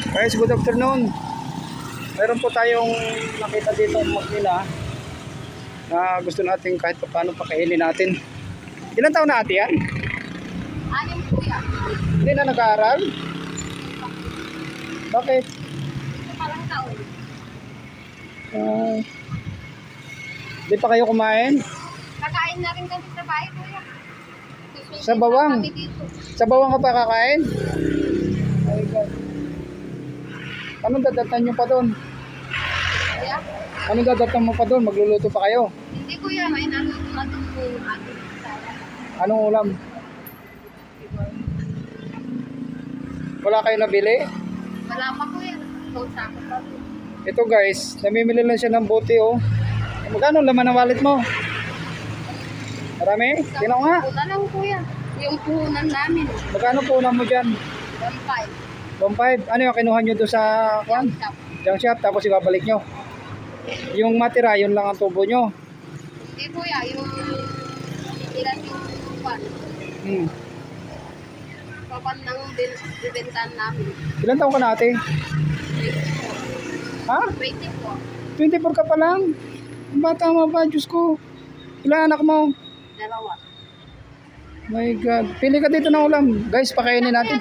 Guys, good afternoon. Meron po tayong nakita dito ng makina na gusto natin kahit paano pakainin natin. Ilan taon na ate yan? Anim po yan. Hindi na nag-aaral? Bakit? Ito parang taon. Di pa kayo kumain? Kakain na rin kasi sa bahay po yan. Sa bawang? Kami dito. Sa bawang ka pa kakain? My God. Anong dadatan nyo pa doon? Kaya, Anong dadatan mo pa doon? Magluluto pa kayo? hindi ko yan. May naluto na doon po yung ating sala. Anong ulam? Wala kayo nabili? Wala pa po yan. Kausapot pa po. Ito guys, namimili lang siya ng bote oh. Magkano laman ng wallet mo? Marami? Sino nga? Una lang po yan. Yung puhunan namin. Magkano po mo dyan? 1.5. 1.5. Ano yung kinuha nyo doon sa kwan? Shop. Junk shop, tapos ibabalik nyo. Yung matira, yun lang ang tubo nyo. Hindi po yan. Yung ilan yung pan. Papan ng bibentahan namin. Ilan taon ka na ate? 20 po. Ha? 20 po. 24 ka pa lang? Ang bata mo pa, Diyos ko. Ilan anak mo? Dalawa. My God. Pili ka dito ng ulam. Guys, pakainin natin.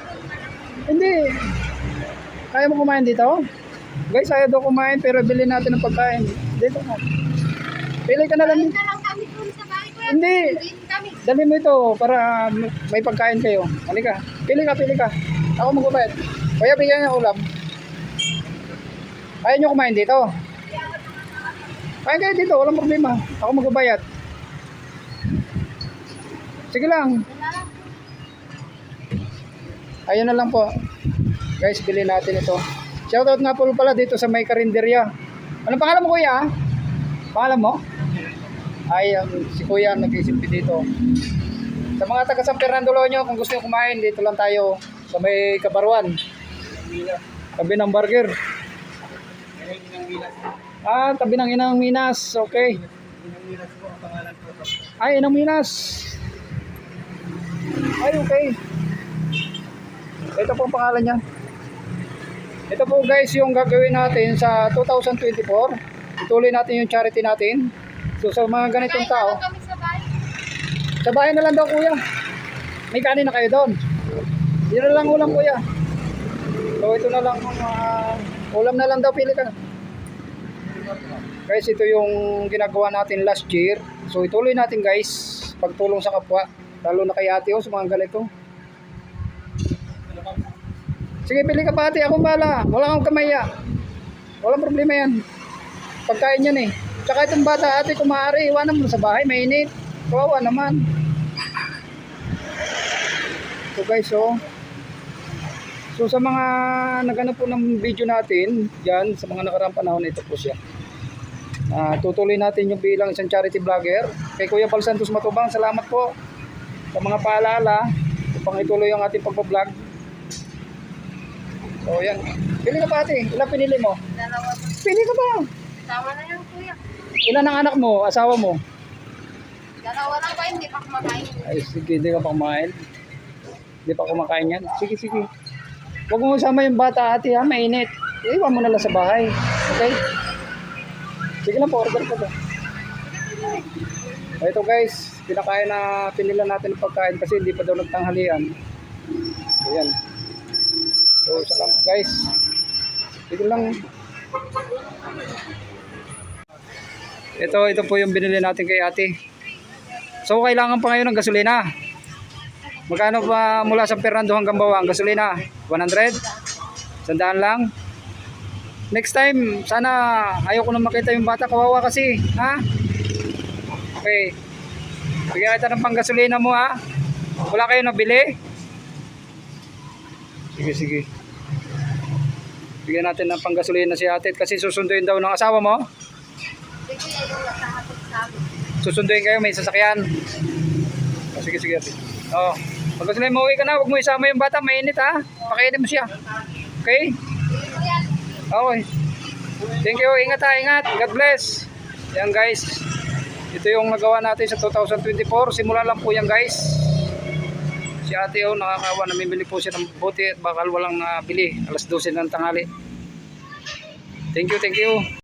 Hindi. Kaya mo kumain dito? Guys, ayaw daw kumain pero bilhin natin ng pagkain. Dito ka. Pili ka na lang. Kain na lang kami doon sa bahay ko yan. Hindi. Kami. Dali mo ito para may pagkain kayo. Halika. Pili ka, pili ka. Ako magbabayad. Kaya bigyan ng ulam. Ayaw nyo kumain dito? Kain kayo dito, walang problema. Ako magbabayad. Sige lang. Ayun na lang po. Guys, bilhin natin ito. Shoutout nga po pala dito sa may karinderya. Anong pangalan mo kuya? Pangalan mo? Ay, si kuya nag-isimpi dito. Sa mga taga San Fernando Loño, kung gusto nyo kumain, dito lang tayo sa may Kabaruan. Tabi ng burger. Tabi ng Inang Minas. Okay. Ay, Inang Minas. Ay, okay. Ito po ang pangalan niya. Ito po guys yung gagawin natin sa 2024. Ituloy natin yung charity natin. So sa mga ganitong tao, Kami sa bahay. sa bahay na lang daw kuya. May kanin na kayo doon. Yun na lang ulam kuya. So ito na lang ulam na lang daw, pili ka. Guys, ito yung ginagawa natin last year. So ituloy natin guys, pagtulong sa kapwa. Lalo na kay ate sa mga ganito. Sige, pili ka pa ate, akong bala. Wala kang kamaya. Walang problema yan. Pagkain yan eh. Tsaka itong bata ate, kung maaari, iwanan mo sa bahay, mainit. Kawawa naman. So guys, so sa mga nagano po ng video natin, dyan, sa mga nakaraang panahon, ito po siya. Tutuloy natin yung bilang isang charity vlogger. Kay Kuya Paul Santos Matubang, salamat po sa mga paalala upang ituloy ang ating pagpa-vlog. So yan. Pili ka pa ate. Ilan pinili mo? Dalawa. Pili ka pa. Tama na yan, kuya. Ilan ang anak mo? Asawa mo? Dalawa lang ba? Hindi pa kumakain. Ay sige, hindi ka pa kumain. Hindi pa kumakain yan. Sige, sige. Huwag mo sama yung bata ate ha, mainit. Iwan mo na lang sa bahay. Okay? Sige lang po, order ka ba? Ito guys, pinakain na pinila natin ng pagkain kasi hindi pa daw nagtanghalian. Ayan. So, salamat guys. Sige lang. Ito po yung binili natin kay ate. So, kailangan pa ngayon ng gasolina. Magkano pa mula sa Fernando hanggang Bawang? Gasolina? 100? 100 lang? Next time, sana ayoko na makita yung bata. Kawawa kasi. Ha? Okay. Bigyan kita ng panggasolina mo ha. Wala kayo nabili? Sige, sige. Bigyan natin ng panggasolina si ate kasi susunduin daw ng asawa mo. Sige, yung nakahatid sa amin. Susunduin kayo, may sasakyan. Sige, sige ate. Pag gusto mo uwi ka na, huwag mo isama yung bata, mainit ha. Pakainin mo siya. Okay? Okay. Thank you, ingat ha, ingat. God bless. Yan guys. Ito yung nagawa natin sa 2024. Simula lang po yan guys. Si ate oh, nakakawa, namimili po siya ng bote at bakal walang nabili. Alas 12 ng tanghali. Thank you, thank you.